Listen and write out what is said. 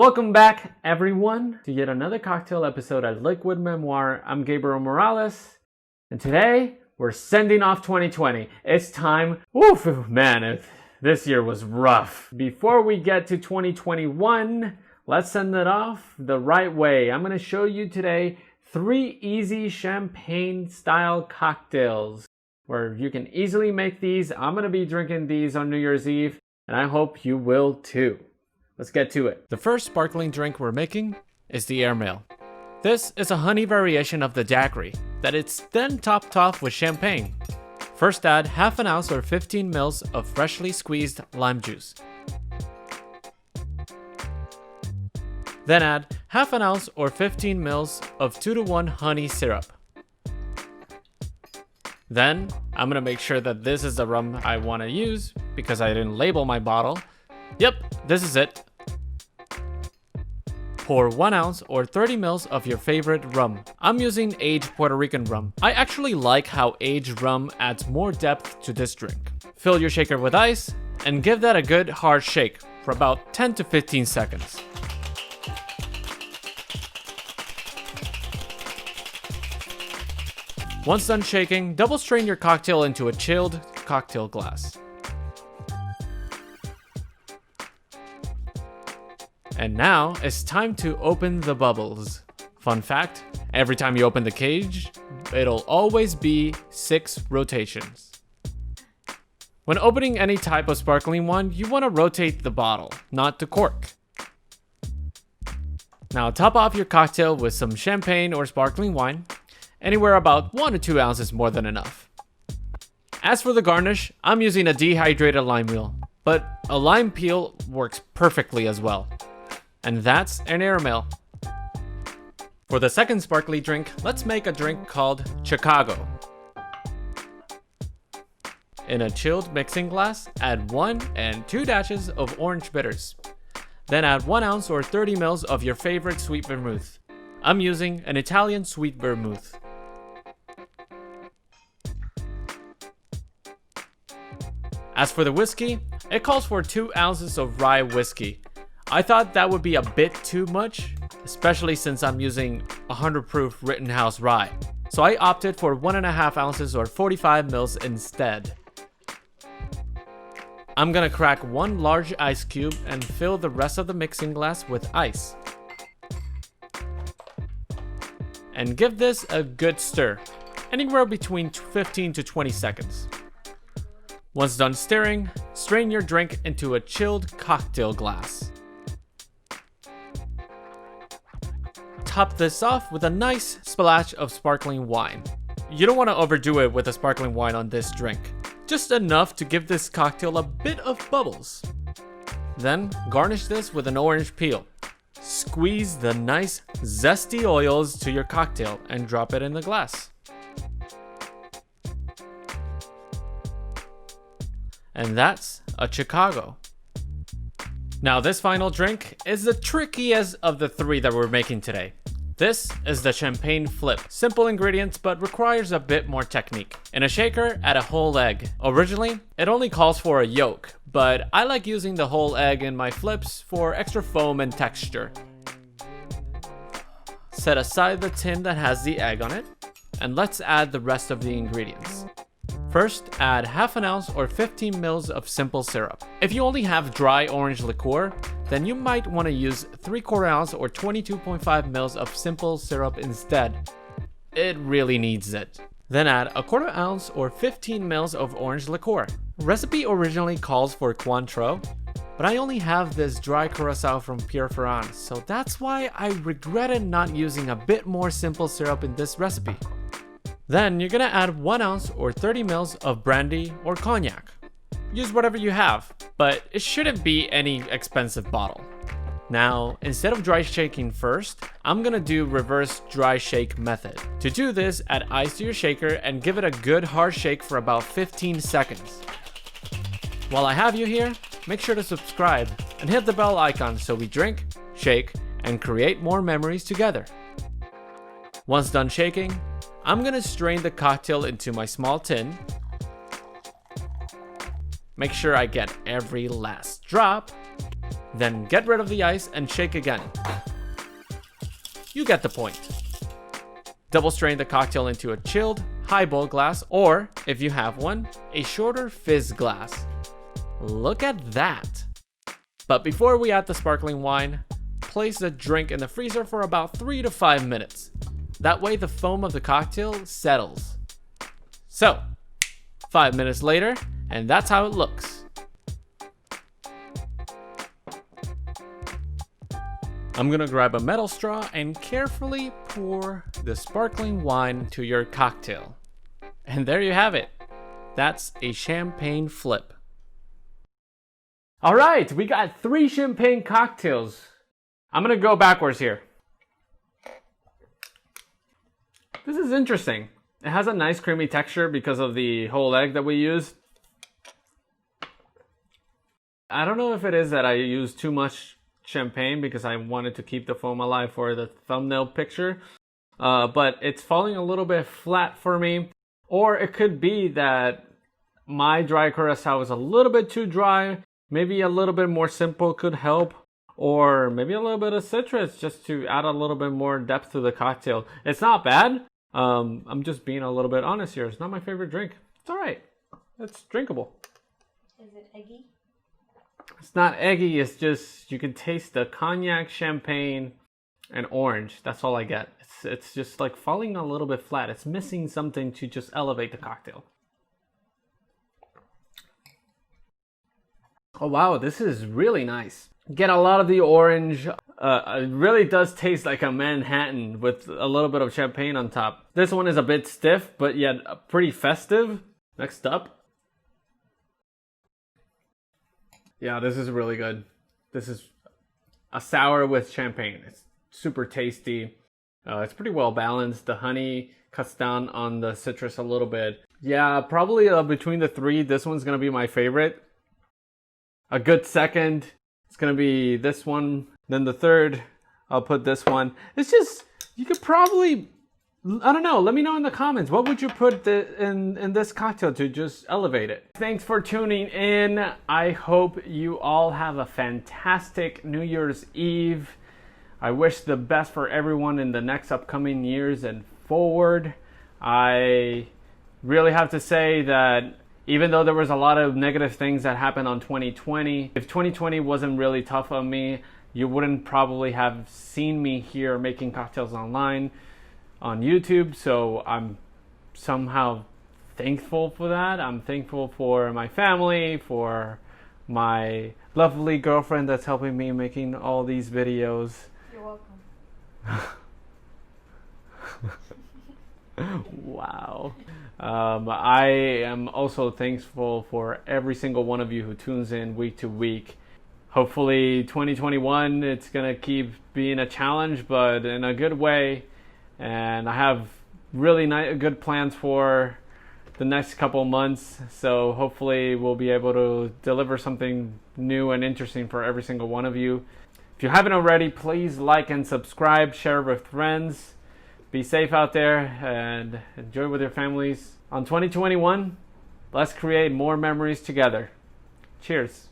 Welcome back, everyone, to yet another cocktail episode at Liquid Memoir. I'm Gabriel Morales, and today we're sending off 2020. It's time. Oof, man, this year was rough. Before we get to 2021, let's send it off the right way. I'm going to show you today 3 easy champagne-style cocktails where you can easily make these. I'm going to be drinking these on New Year's Eve, and I hope you will too. Let's get to it. The first sparkling drink we're making is the Airmail. This is a honey variation of the daiquiri that it's then topped off with champagne. First add half an ounce or 15 mils of freshly squeezed lime juice. Then add half an ounce or 15 mils of 2-to-1 honey syrup. Then I'm gonna make sure that this is the rum I want to use because I didn't label my bottle. Yep, this is it. Pour 1 ounce or 30 mils of your favorite rum. I'm using aged Puerto Rican rum. I actually like how aged rum adds more depth to this drink. Fill your shaker with ice and give that a good hard shake for about 10 to 15 seconds. Once done shaking, double strain your cocktail into a chilled cocktail glass. And now it's time to open the bubbles. Fun fact, every time you open the cage, it'll always be 6 rotations. When opening any type of sparkling wine, you want to rotate the bottle, not the cork. Now top off your cocktail with some champagne or sparkling wine. Anywhere about 1 to 2 ounces more than enough. As for the garnish, I'm using a dehydrated lime wheel, but a lime peel works perfectly as well. And that's an Airmail. For the second sparkly drink, let's make a drink called Chicago. In a chilled mixing glass, add 1 and 2 dashes of orange bitters. Then add 1 ounce or 30 mils of your favorite sweet vermouth. I'm using an Italian sweet vermouth. As for the whiskey, it calls for 2 ounces of Rye Whiskey. I thought that would be a bit too much, especially since I'm using 100 proof Rittenhouse rye. So I opted for 1.5 ounces or 45 mils instead. I'm gonna crack 1 large ice cube and fill the rest of the mixing glass with ice. And give this a good stir, anywhere between 15 to 20 seconds. Once done stirring, strain your drink into a chilled cocktail glass. Top this off with a nice splash of sparkling wine. You don't want to overdo it with the sparkling wine on this drink, just enough to give this cocktail a bit of bubbles. Then garnish this with an orange peel. Squeeze the nice zesty oils to your cocktail and drop it in the glass. And that's a Chicago. Now this final drink is the trickiest of the 3 that we're making today. This is the champagne flip. Simple ingredients but requires a bit more technique. In a shaker, add a whole egg. Originally, it only calls for a yolk, but I like using the whole egg in my flips for extra foam and texture. Set aside the tin that has the egg on it, and let's add the rest of the ingredients. First, add half an ounce or 15 mils of simple syrup. If you only have dry orange liqueur, then you might want to use 3/4 ounce or 22.5 mils of simple syrup instead. It really needs it. Then add 1/4 ounce or 15 mils of orange liqueur. Recipe originally calls for Cointreau, but I only have this dry curacao from Pierre Ferrand, so that's why I regretted not using a bit more simple syrup in this recipe. Then you're gonna add 1 ounce or 30 mils of brandy or cognac. Use whatever you have, but it shouldn't be any expensive bottle. Now, instead of dry shaking first, I'm gonna do reverse dry shake method. To do this, add ice to your shaker and give it a good hard shake for about 15 seconds. While I have you here, make sure to subscribe and hit the bell icon so we drink, shake, and create more memories together. Once done shaking, I'm gonna strain the cocktail into my small tin. Make sure I get every last drop. Then get rid of the ice and shake again. You get the point. Double strain the cocktail into a chilled, highball glass, or, if you have one, a shorter fizz glass. Look at that! But before we add the sparkling wine, place the drink in the freezer for about 3 to 5 minutes. That way the foam of the cocktail settles. So, 5 minutes later, and that's how it looks. I'm gonna grab a metal straw and carefully pour the sparkling wine to your cocktail. And there you have it. That's a champagne flip. All right, we got 3 champagne cocktails. I'm gonna go backwards here. This is interesting. It has a nice creamy texture because of the whole egg that we used. I don't know if it is that I used too much champagne because I wanted to keep the foam alive for the thumbnail picture. But it's falling a little bit flat for me. Or it could be that my dry curacao was a little bit too dry. Maybe a little bit more simple could help. Or maybe a little bit of citrus just to add a little bit more depth to the cocktail. It's not bad. I'm just being a little bit honest here. It's not my favorite drink. It's alright. It's drinkable. Is it eggy? It's not eggy. It's just, you can taste the cognac, champagne, and orange. That's all I get. It's just like falling a little bit flat. It's missing something to just elevate the cocktail. Oh wow, this is really nice. Get a lot of the orange. It really does taste like a Manhattan with a little bit of champagne on top. This one is a bit stiff, but yet pretty festive. Next up. Yeah, this is really good. This is a sour with champagne. It's super tasty. It's pretty well balanced. The honey cuts down on the citrus a little bit. Yeah, probably between the 3, this one's gonna be my favorite. A good second, it's gonna be this one. Then the third, I'll put this one. It's just, you could probably, I don't know, let me know in the comments. What would you put in this cocktail to just elevate it? Thanks for tuning in. I hope you all have a fantastic New Year's Eve. I wish the best for everyone in the next upcoming years and forward. I really have to say that even though there was a lot of negative things that happened on 2020, if 2020 wasn't really tough on me, you wouldn't probably have seen me here making cocktails online on YouTube. So I'm somehow thankful for that. I'm thankful for my family, for my lovely girlfriend that's helping me making all these videos. You're welcome. Wow. I am also thankful for every single one of you who tunes in week to week. Hopefully 2021, it's gonna keep being a challenge, but in a good way. And I have really good plans for the next couple months. So hopefully we'll be able to deliver something new and interesting for every single one of you. If you haven't already, please like and subscribe, share with friends. Be safe out there and enjoy with your families. On 2021, let's create more memories together. Cheers.